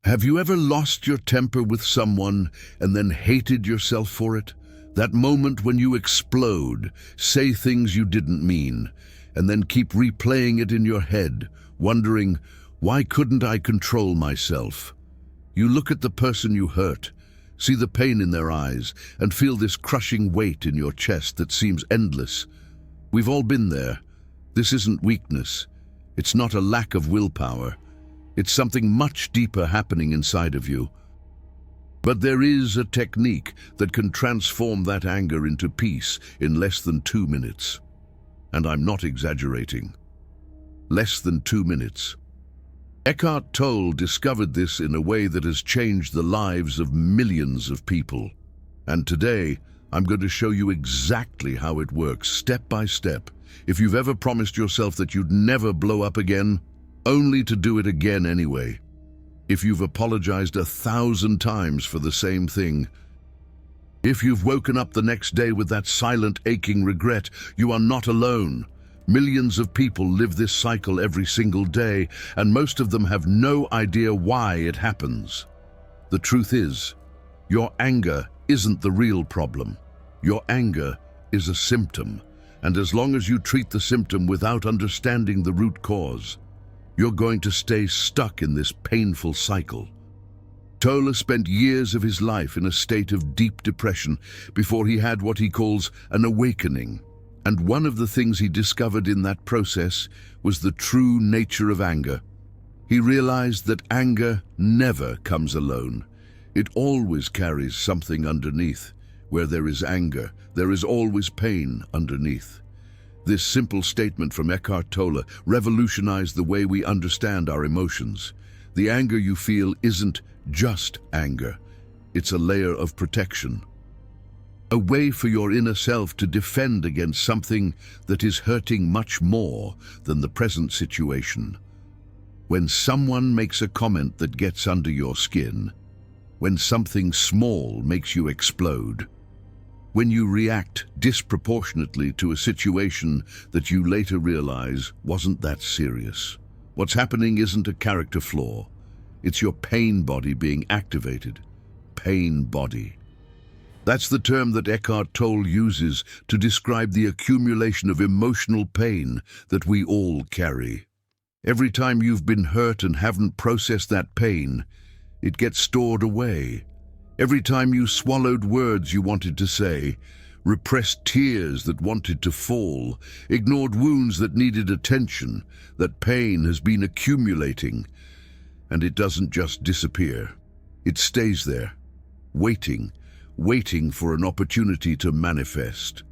Have you ever lost your temper with someone and then hated yourself for it? That moment when you explode, say things you didn't mean, and then keep replaying it in your head, wondering, why couldn't I control myself? You look at the person you hurt, see the pain in their eyes, and feel this crushing weight in your chest that seems endless. We've all been there. This isn't weakness. It's not a lack of willpower. It's something much deeper happening inside of you. But there is a technique that can transform that anger into peace in less than 2 minutes. And I'm not exaggerating. Less than 2 minutes. Eckhart Tolle discovered this in a way that has changed the lives of millions of people. And today, I'm going to show you exactly how it works, step by step. If you've ever promised yourself that you'd never blow up again, only to do it again anyway. If you've apologized 1,000 times for the same thing. If you've woken up the next day with that silent, aching regret, you are not alone. Millions of people live this cycle every single day, and most of them have no idea why it happens. The truth is, your anger isn't the real problem. Your anger is a symptom, and as long as you treat the symptom without understanding the root cause, you're going to stay stuck in this painful cycle. Tolle spent years of his life in a state of deep depression before he had what he calls an awakening. And one of the things he discovered in that process was the true nature of anger. He realized that anger never comes alone. It always carries something underneath. Where there is anger, there is always pain underneath. This simple statement from Eckhart Tolle revolutionized the way we understand our emotions. The anger you feel isn't just anger. It's a layer of protection. A way for your inner self to defend against something that is hurting much more than the present situation. When someone makes a comment that gets under your skin, when something small makes you explode, when you react disproportionately to a situation that you later realize wasn't that serious. What's happening isn't a character flaw. It's your pain body being activated. Pain body. That's the term that Eckhart Tolle uses to describe the accumulation of emotional pain that we all carry. Every time you've been hurt and haven't processed that pain, it gets stored away. Every time you swallowed words you wanted to say, repressed tears that wanted to fall, ignored wounds that needed attention, that pain has been accumulating. And it doesn't just disappear. It stays there, waiting for an opportunity to manifest.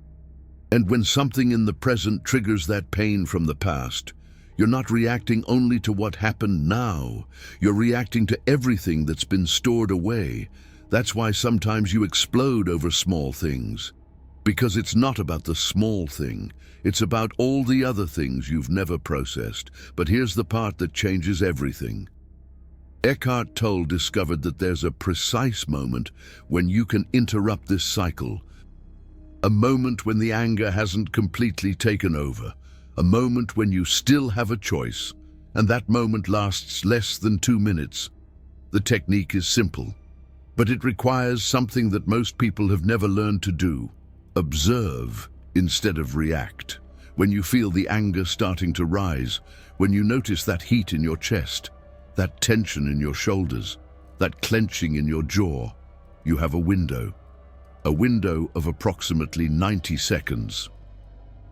And when something in the present triggers that pain from the past, you're not reacting only to what happened now. You're reacting to everything that's been stored away. That's why sometimes you explode over small things. Because it's not about the small thing. It's about all the other things you've never processed. But here's the part that changes everything. Eckhart Tolle discovered that there's a precise moment when you can interrupt this cycle. A moment when the anger hasn't completely taken over. A moment when you still have a choice. And that moment lasts less than 2 minutes. The technique is simple, but it requires something that most people have never learned to do. Observe instead of react. When you feel the anger starting to rise, when you notice that heat in your chest, that tension in your shoulders, that clenching in your jaw, you have a window of approximately 90 seconds.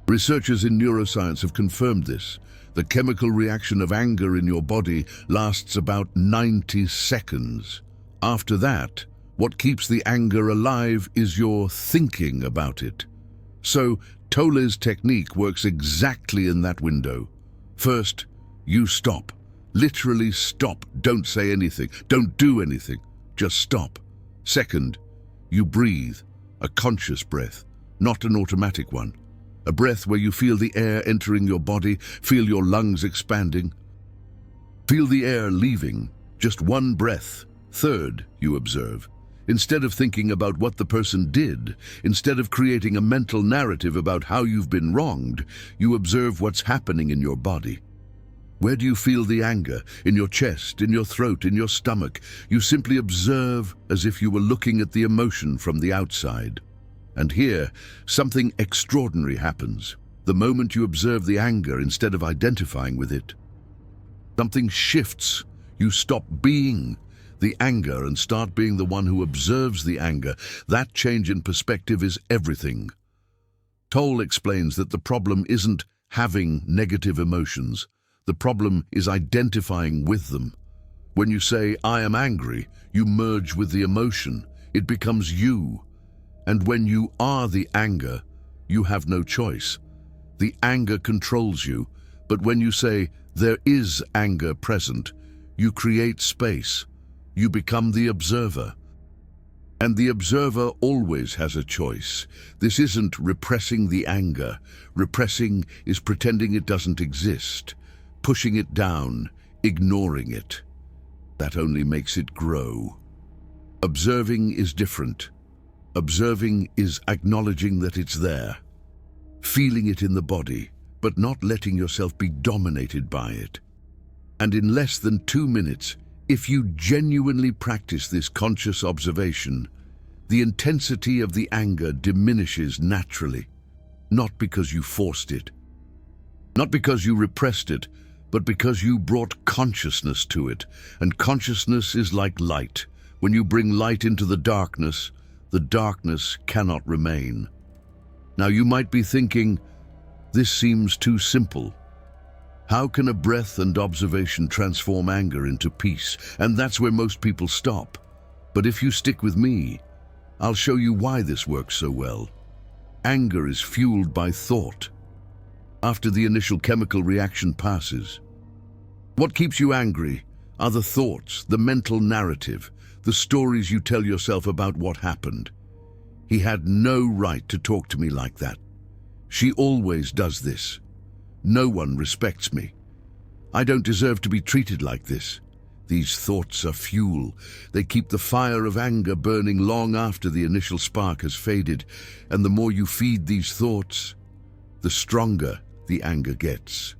Researchers in neuroscience have confirmed this. The chemical reaction of anger in your body lasts about 90 seconds. After that, what keeps the anger alive is your thinking about it. So, Tolle's technique works exactly in that window. First, you stop. Literally stop. Don't say anything. Don't do anything. Just stop. Second, you breathe. A conscious breath, not an automatic one. A breath where you feel the air entering your body, feel your lungs expanding. Feel the air leaving. Just one breath. Third, you observe. Instead of thinking about what the person did, instead of creating a mental narrative about how you've been wronged, you observe what's happening in your body. Where do you feel the anger? In your chest, in your throat, in your stomach? You simply observe as if you were looking at the emotion from the outside. And here, something extraordinary happens. The moment you observe the anger instead of identifying with it, something shifts. You stop being the anger and start being the one who observes the anger. That change in perspective is everything. Tolle explains that the problem isn't having negative emotions. The problem is identifying with them. When you say, "I am angry," you merge with the emotion. It becomes you. And when you are the anger, you have no choice. The anger controls you. But when you say, "There is anger present," you create space. You become the observer. And the observer always has a choice. This isn't repressing the anger. Repressing is pretending it doesn't exist, pushing it down, ignoring it. That only makes it grow. Observing is different. Observing is acknowledging that it's there, feeling it in the body, but not letting yourself be dominated by it. And in less than 2 minutes, if you genuinely practice this conscious observation, the intensity of the anger diminishes naturally, not because you forced it, not because you repressed it, but because you brought consciousness to it. And consciousness is like light. When you bring light into the darkness cannot remain. Now you might be thinking, this seems too simple. How can a breath and observation transform anger into peace? And that's where most people stop. But if you stick with me, I'll show you why this works so well. Anger is fueled by thought. After the initial chemical reaction passes, what keeps you angry are the thoughts, the mental narrative, the stories you tell yourself about what happened. He had no right to talk to me like that. She always does this. No one respects me. I don't deserve to be treated like this. These thoughts are fuel. They keep the fire of anger burning long after the initial spark has faded. And the more you feed these thoughts, the stronger the anger gets.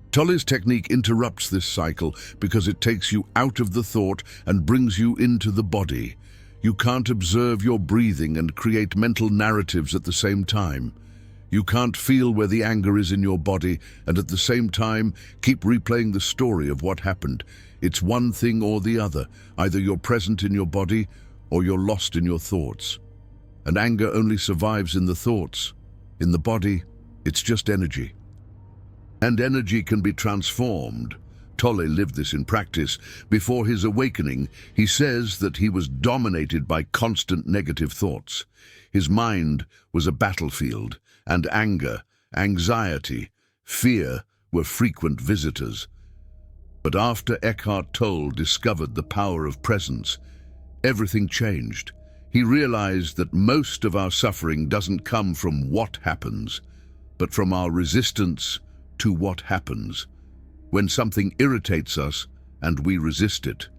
Tolle's technique interrupts this cycle because it takes you out of the thought and brings you into the body. You can't observe your breathing and create mental narratives at the same time. You can't feel where the anger is in your body and at the same time keep replaying the story of what happened. It's one thing or the other. Either you're present in your body or you're lost in your thoughts. And anger only survives in the thoughts. In the body, it's just energy. And energy can be transformed. Tolle lived this in practice. Before his awakening, he says that he was dominated by constant negative thoughts. His mind was a battlefield, and anger, anxiety, fear were frequent visitors. But after Eckhart Tolle discovered the power of presence, everything changed. He realized that most of our suffering doesn't come from what happens, but from our resistance to what happens. When something irritates us and we resist it,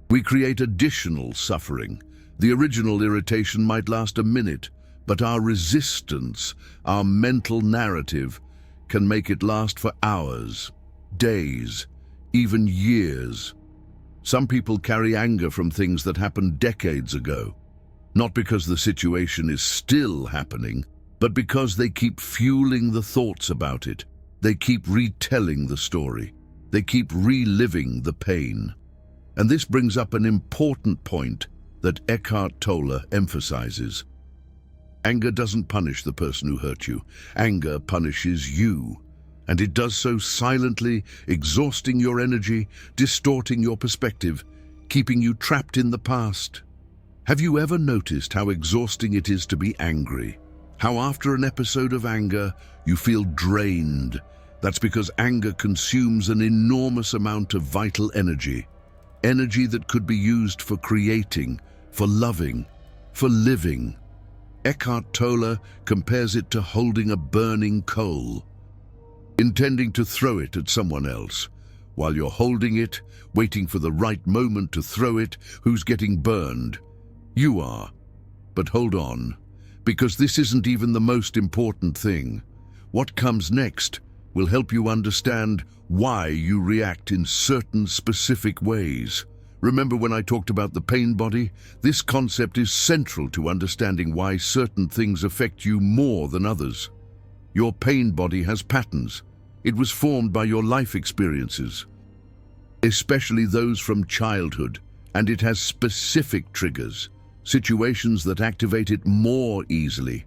we create additional suffering. The original irritation might last a minute, but our resistance, our mental narrative, can make it last for hours, days, even years. Some people carry anger from things that happened decades ago, not because the situation is still happening, but because they keep fueling the thoughts about it. They keep retelling the story. They keep reliving the pain. And this brings up an important point that Eckhart Tolle emphasizes. Anger doesn't punish the person who hurt you. Anger punishes you. And it does so silently, exhausting your energy, distorting your perspective, keeping you trapped in the past. Have you ever noticed how exhausting it is to be angry? How after an episode of anger, you feel drained? That's because anger consumes an enormous amount of vital energy. Energy that could be used for creating, for loving, for living. Eckhart Tolle compares it to holding a burning coal, intending to throw it at someone else. While you're holding it, waiting for the right moment to throw it, who's getting burned? You are. But hold on, because this isn't even the most important thing. What comes next will help you understand why you react in certain specific ways. Remember when I talked about the pain body? This concept is central to understanding why certain things affect you more than others. Your pain body has patterns. It was formed by your life experiences, especially those from childhood, and it has specific triggers, situations that activate it more easily.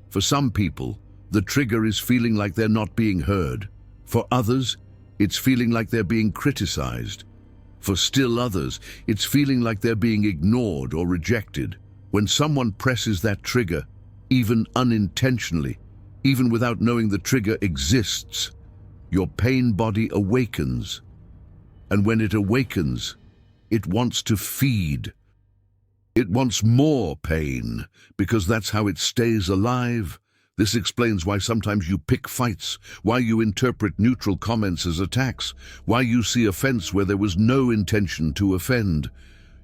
For some people, the trigger is feeling like they're not being heard. For others, it's feeling like they're being criticized. For still others, it's feeling like they're being ignored or rejected. When someone presses that trigger, even unintentionally, even without knowing the trigger exists, your pain body awakens. And when it awakens, it wants to feed. It wants more pain, because that's how it stays alive. This explains why sometimes you pick fights, why you interpret neutral comments as attacks, why you see offense where there was no intention to offend.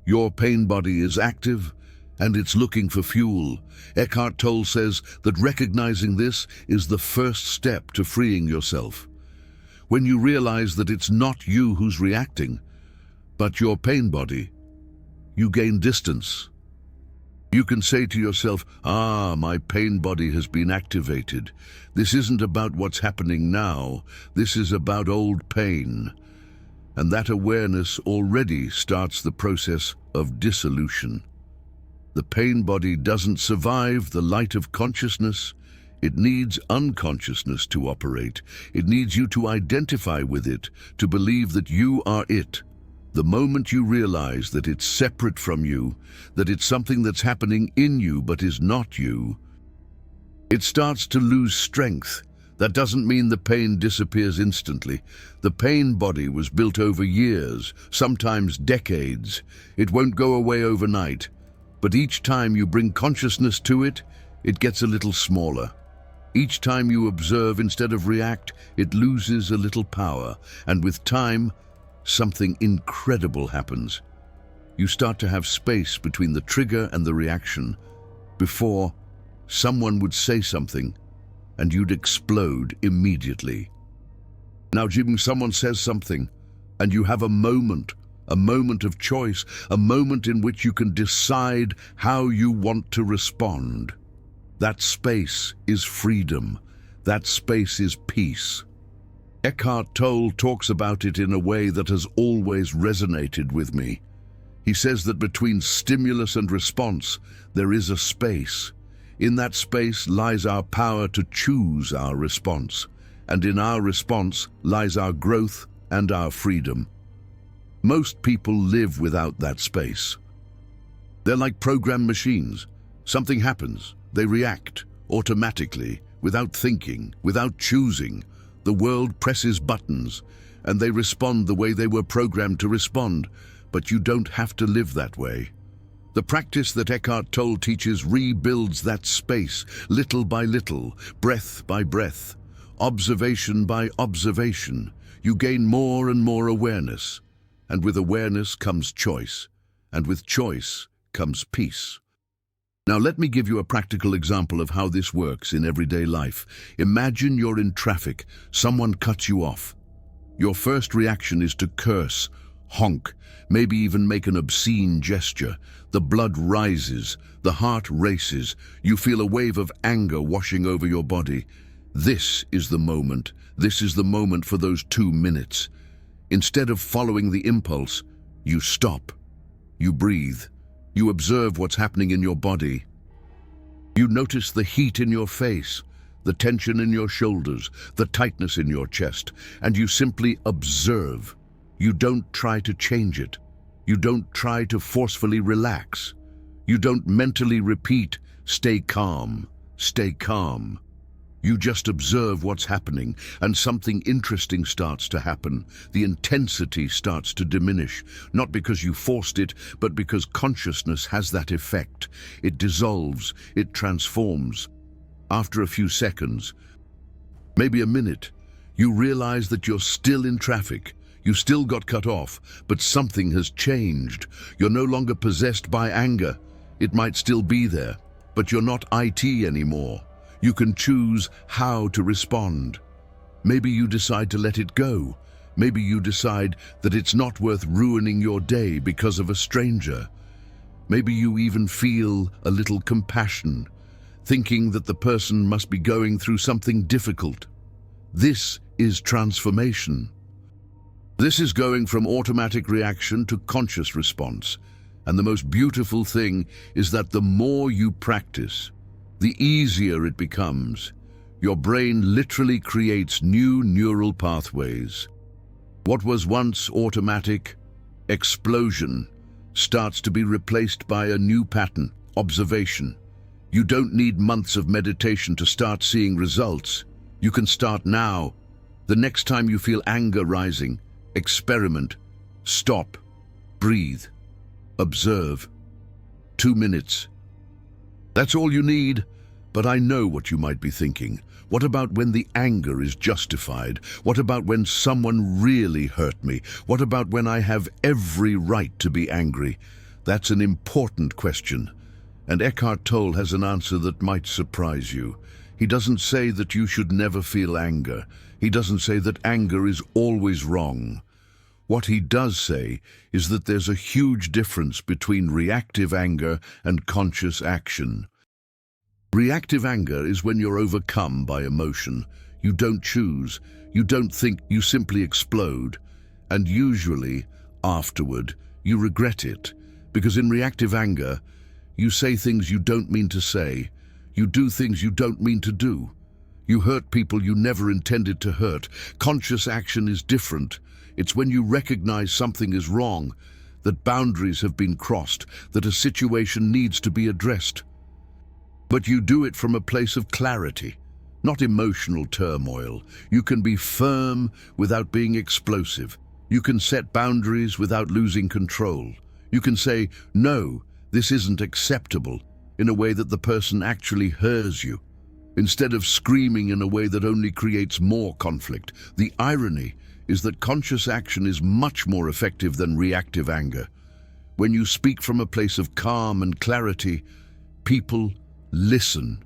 Your pain body is active, and it's looking for fuel. Eckhart Tolle says that recognizing this is the first step to freeing yourself. When you realize that it's not you who's reacting, but your pain body, you gain distance. You can say to yourself, my pain body has been activated. This isn't about what's happening now. This is about old pain. And that awareness already starts the process of dissolution. The pain body doesn't survive the light of consciousness. It needs unconsciousness to operate. It needs you to identify with it, to believe that you are it. The moment you realize that it's separate from you, that it's something that's happening in you but is not you, it starts to lose strength. That doesn't mean the pain disappears instantly. The pain body was built over years, sometimes decades. It won't go away overnight. But each time you bring consciousness to it, it gets a little smaller. Each time you observe instead of react, it loses a little power. And with time, something incredible happens. You start to have space between the trigger and the reaction. Before, someone would say something, and you'd explode immediately. Now, Jim, someone says something, and you have a moment of choice, a moment in which you can decide how you want to respond. That space is freedom. That space is peace. Eckhart Tolle talks about it in a way that has always resonated with me. He says that between stimulus and response, there is a space. In that space lies our power to choose our response, and in our response lies our growth and our freedom. Most people live without that space. They're like programmed machines. Something happens, they react automatically, without thinking, without choosing. The world presses buttons, and they respond the way they were programmed to respond, but you don't have to live that way. The practice that Eckhart Tolle teaches rebuilds that space, little by little, breath by breath, observation by observation. You gain more and more awareness, and with awareness comes choice, and with choice comes peace. Now let me give you a practical example of how this works in everyday life. Imagine you're in traffic, someone cuts you off. Your first reaction is to curse, honk, maybe even make an obscene gesture. The blood rises, the heart races, you feel a wave of anger washing over your body. This is the moment for those 2 minutes. Instead of following the impulse, you stop, you breathe. You observe what's happening in your body. You notice the heat in your face, the tension in your shoulders, the tightness in your chest, and you simply observe. You don't try to change it. You don't try to forcefully relax. You don't mentally repeat, "Stay calm, stay calm." You just observe what's happening, and something interesting starts to happen. The intensity starts to diminish, not because you forced it, but because consciousness has that effect. It dissolves, it transforms. After a few seconds, maybe a minute, you realize that you're still in traffic. You still got cut off, but something has changed. You're no longer possessed by anger. It might still be there, but you're not IT anymore. You can choose how to respond. Maybe you decide to let it go. Maybe you decide that it's not worth ruining your day because of a stranger. Maybe you even feel a little compassion, thinking that the person must be going through something difficult. This is transformation. This is going from automatic reaction to conscious response. And the most beautiful thing is that the more you practice, the easier it becomes. Your brain literally creates new neural pathways. What was once automatic, explosion, starts to be replaced by a new pattern, observation. You don't need months of meditation to start seeing results. You can start now. The next time you feel anger rising, experiment, stop, breathe, observe. 2 minutes. That's all you need. But I know what you might be thinking. What about when the anger is justified? What about when someone really hurt me? What about when I have every right to be angry? That's an important question. And Eckhart Tolle has an answer that might surprise you. He doesn't say that you should never feel anger. He doesn't say that anger is always wrong. What he does say is that there's a huge difference between reactive anger and conscious action. Reactive anger is when you're overcome by emotion. You don't choose, you don't think, you simply explode. And usually, afterward, you regret it. Because in reactive anger, you say things you don't mean to say. You do things you don't mean to do. You hurt people you never intended to hurt. Conscious action is different. It's when you recognize something is wrong, that boundaries have been crossed, that a situation needs to be addressed. But you do it from a place of clarity, not emotional turmoil. You can be firm without being explosive. You can set boundaries without losing control. You can say, no, this isn't acceptable, in a way that the person actually hears you, instead of screaming in a way that only creates more conflict. The irony is that conscious action is much more effective than reactive anger. When you speak from a place of calm and clarity, people listen.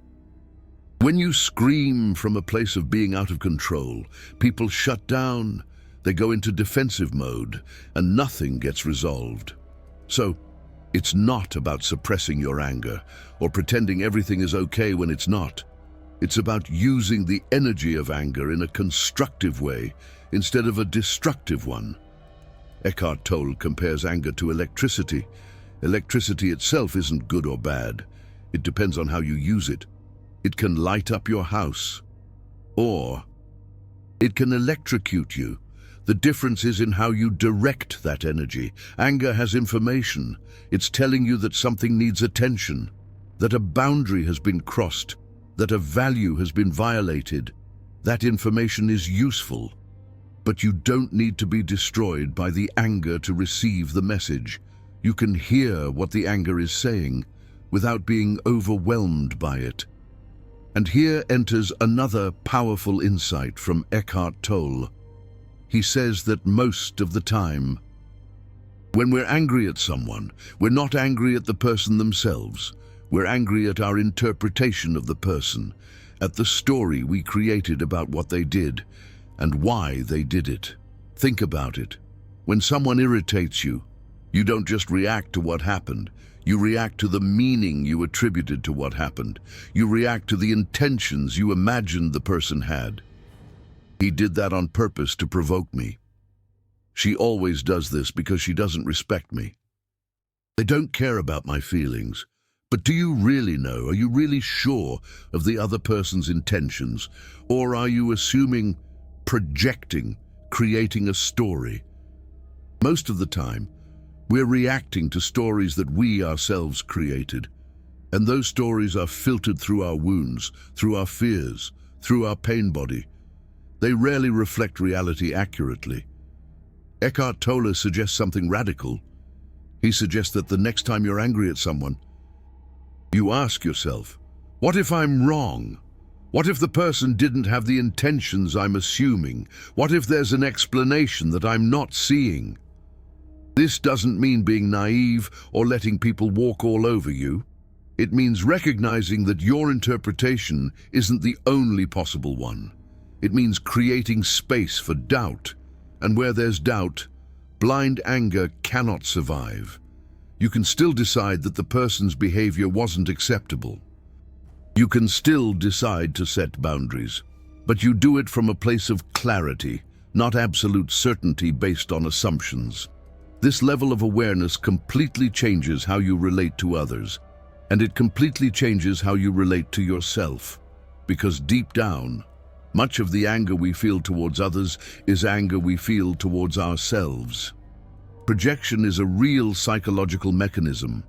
When you scream from a place of being out of control, people shut down, they go into defensive mode, and nothing gets resolved. So, it's not about suppressing your anger or pretending everything is okay when it's not. It's about using the energy of anger in a constructive way instead of a destructive one. Eckhart Tolle compares anger to electricity. Electricity itself isn't good or bad. It depends on how you use it. It can light up your house, or it can electrocute you. The difference is in how you direct that energy. Anger has information. It's telling you that something needs attention, that a boundary has been crossed, that a value has been violated. That information is useful, but you don't need to be destroyed by the anger to receive the message. You can hear what the anger is saying without being overwhelmed by it. And here enters another powerful insight from Eckhart Tolle. He says that most of the time, when we're angry at someone, we're not angry at the person themselves. We're angry at our interpretation of the person, at the story we created about what they did and why they did it. Think about it. When someone irritates you, you don't just react to what happened. You react to the meaning you attributed to what happened. You react to the intentions you imagined the person had. He did that on purpose to provoke me. She always does this because she doesn't respect me. They don't care about my feelings. But do you really know? Are you really sure of the other person's intentions? Or are you assuming, projecting, creating a story? Most of the time, we're reacting to stories that we ourselves created. And those stories are filtered through our wounds, through our fears, through our pain body. They rarely reflect reality accurately. Eckhart Tolle suggests something radical. He suggests that the next time you're angry at someone, you ask yourself, what if I'm wrong? What if the person didn't have the intentions I'm assuming? What if there's an explanation that I'm not seeing? This doesn't mean being naive or letting people walk all over you. It means recognizing that your interpretation isn't the only possible one. It means creating space for doubt. And where there's doubt, blind anger cannot survive. You can still decide that the person's behavior wasn't acceptable. You can still decide to set boundaries, but you do it from a place of clarity, not absolute certainty based on assumptions. This level of awareness completely changes how you relate to others, and it completely changes how you relate to yourself. Because deep down, much of the anger we feel towards others is anger we feel towards ourselves. Projection is a real psychological mechanism.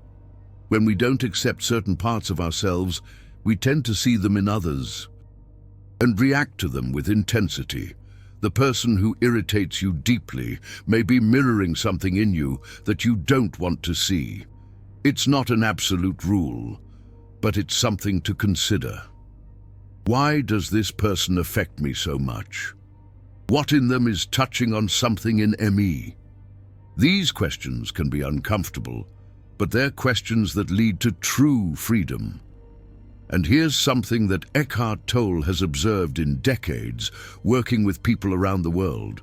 When we don't accept certain parts of ourselves, we tend to see them in others and react to them with intensity. The person who irritates you deeply may be mirroring something in you that you don't want to see. It's not an absolute rule, but it's something to consider. Why does this person affect me so much? What in them is touching on something in me? These questions can be uncomfortable, but they're questions that lead to true freedom. And here's something that Eckhart Tolle has observed in decades, working with people around the world.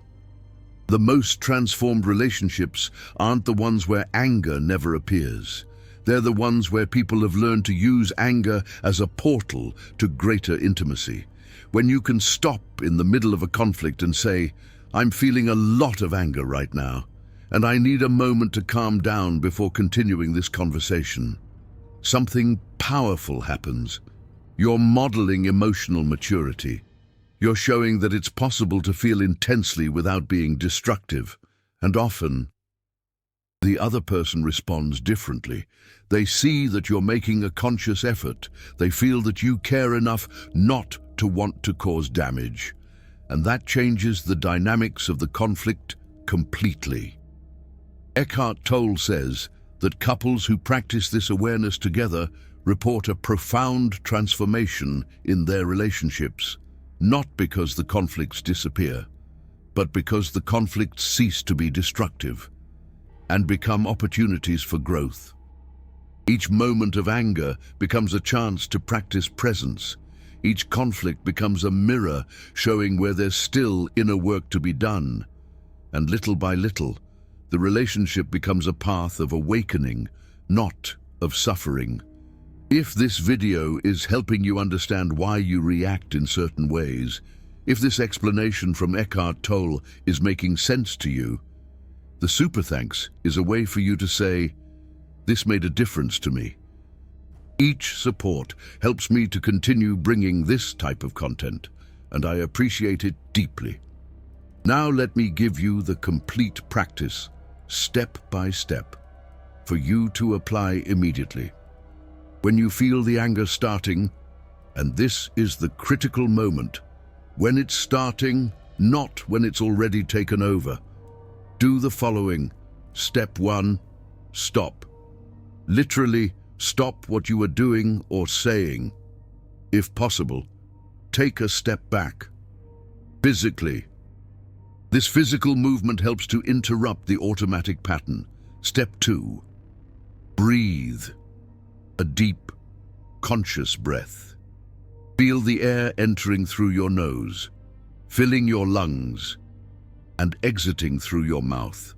The most transformed relationships aren't the ones where anger never appears. They're the ones where people have learned to use anger as a portal to greater intimacy. When you can stop in the middle of a conflict and say, "I'm feeling a lot of anger right now, and I need a moment to calm down before continuing this conversation." Something powerful happens. You're modeling emotional maturity. You're showing that it's possible to feel intensely without being destructive. And often, the other person responds differently. They see that you're making a conscious effort. They feel that you care enough not to want to cause damage. And that changes the dynamics of the conflict completely. Eckhart Tolle says that couples who practice this awareness together report a profound transformation in their relationships, not because the conflicts disappear, but because the conflicts cease to be destructive and become opportunities for growth. Each moment of anger becomes a chance to practice presence. Each conflict becomes a mirror showing where there's still inner work to be done. And little by little, the relationship becomes a path of awakening, not of suffering. If this video is helping you understand why you react in certain ways, if this explanation from Eckhart Tolle is making sense to you, the super thanks is a way for you to say, "This made a difference to me." Each support helps me to continue bringing this type of content, and I appreciate it deeply. Now let me give you the complete practice, step by step, for you to apply immediately. When you feel the anger starting, and this is the critical moment, when it's starting, not when it's already taken over, do the following. Step 1, stop. Literally, stop what you are doing or saying. If possible, take a step back. Physically. This physical movement helps to interrupt the automatic pattern. Step 2, breathe. A deep, conscious breath. Feel the air entering through your nose, filling your lungs, and exiting through your mouth.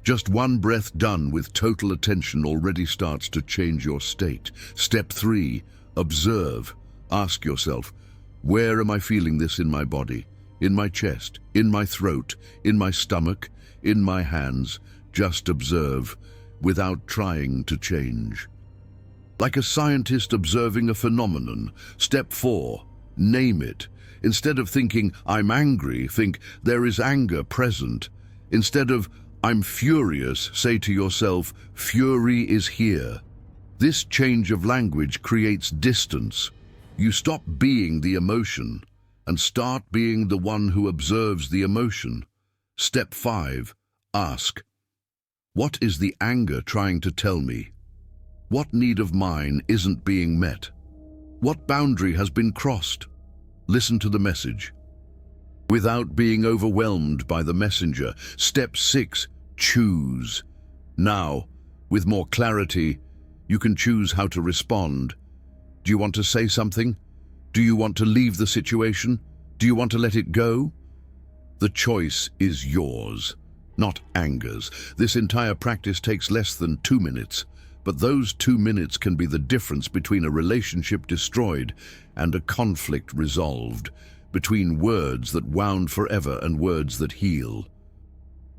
Just one breath done with total attention already starts to change your state. Step 3, observe. Ask yourself, where am I feeling this in my body? In my chest, in my throat, in my stomach, in my hands? Just observe, without trying to change. Like a scientist observing a phenomenon. Step 4, name it. Instead of thinking, "I'm angry," think, "There is anger present." Instead of, "I'm furious," say to yourself, "Fury is here." This change of language creates distance. You stop being the emotion and start being the one who observes the emotion. Step 5, ask, what is the anger trying to tell me? What need of mine isn't being met? What boundary has been crossed? Listen to the message, without being overwhelmed by the messenger. Step 6, choose. Now, with more clarity, you can choose how to respond. Do you want to say something? Do you want to leave the situation? Do you want to let it go? The choice is yours, not anger's. This entire practice takes less than 2 minutes, but those 2 minutes can be the difference between a relationship destroyed and a conflict resolved, between words that wound forever and words that heal.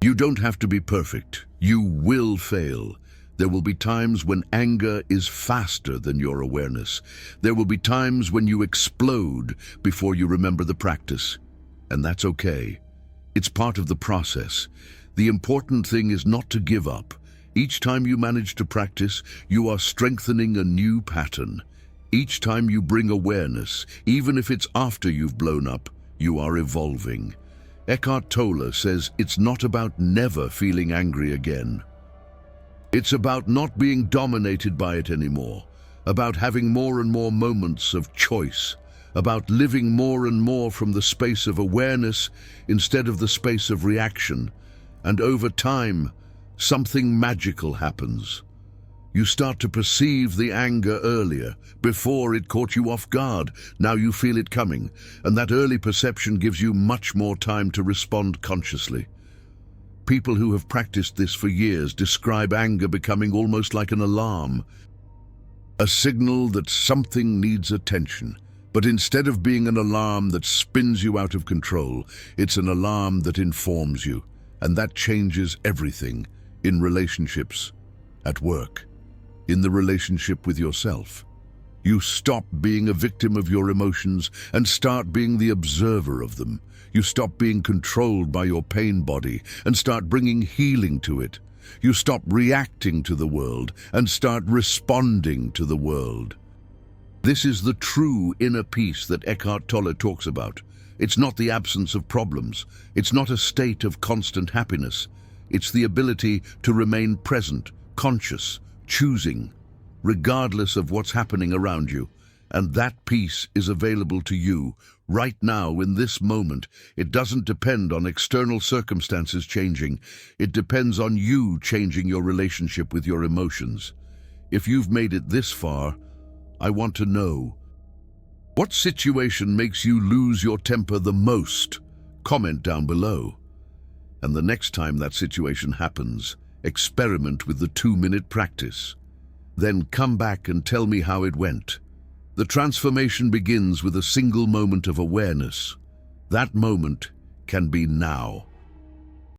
You don't have to be perfect. You will fail. There will be times when anger is faster than your awareness. There will be times when you explode before you remember the practice. And that's okay. It's part of the process. The important thing is not to give up. Each time you manage to practice, you are strengthening a new pattern. Each time you bring awareness, even if it's after you've blown up, you are evolving. Eckhart Tolle says it's not about never feeling angry again. It's about not being dominated by it anymore, about having more and more moments of choice, about living more and more from the space of awareness instead of the space of reaction. And over time, something magical happens. You start to perceive the anger earlier, before it caught you off guard. Now you feel it coming, and that early perception gives you much more time to respond consciously. People who have practiced this for years describe anger becoming almost like an alarm, a signal that something needs attention. But instead of being an alarm that spins you out of control, it's an alarm that informs you, and that changes everything, in relationships, at work, in the relationship with yourself. You stop being a victim of your emotions and start being the observer of them. You stop being controlled by your pain body and start bringing healing to it. You stop reacting to the world and start responding to the world. This is the true inner peace that Eckhart Tolle talks about. It's not the absence of problems. It's not a state of constant happiness. It's the ability to remain present, conscious, choosing, regardless of what's happening around you. And that peace is available to you right now in this moment. It doesn't depend on external circumstances changing. It depends on you changing your relationship with your emotions. If you've made it this far, I want to know, what situation makes you lose your temper the most? Comment down below. And the next time that situation happens, experiment with the 2-minute practice. Then come back and tell me how it went. The transformation begins with a single moment of awareness. That moment can be now.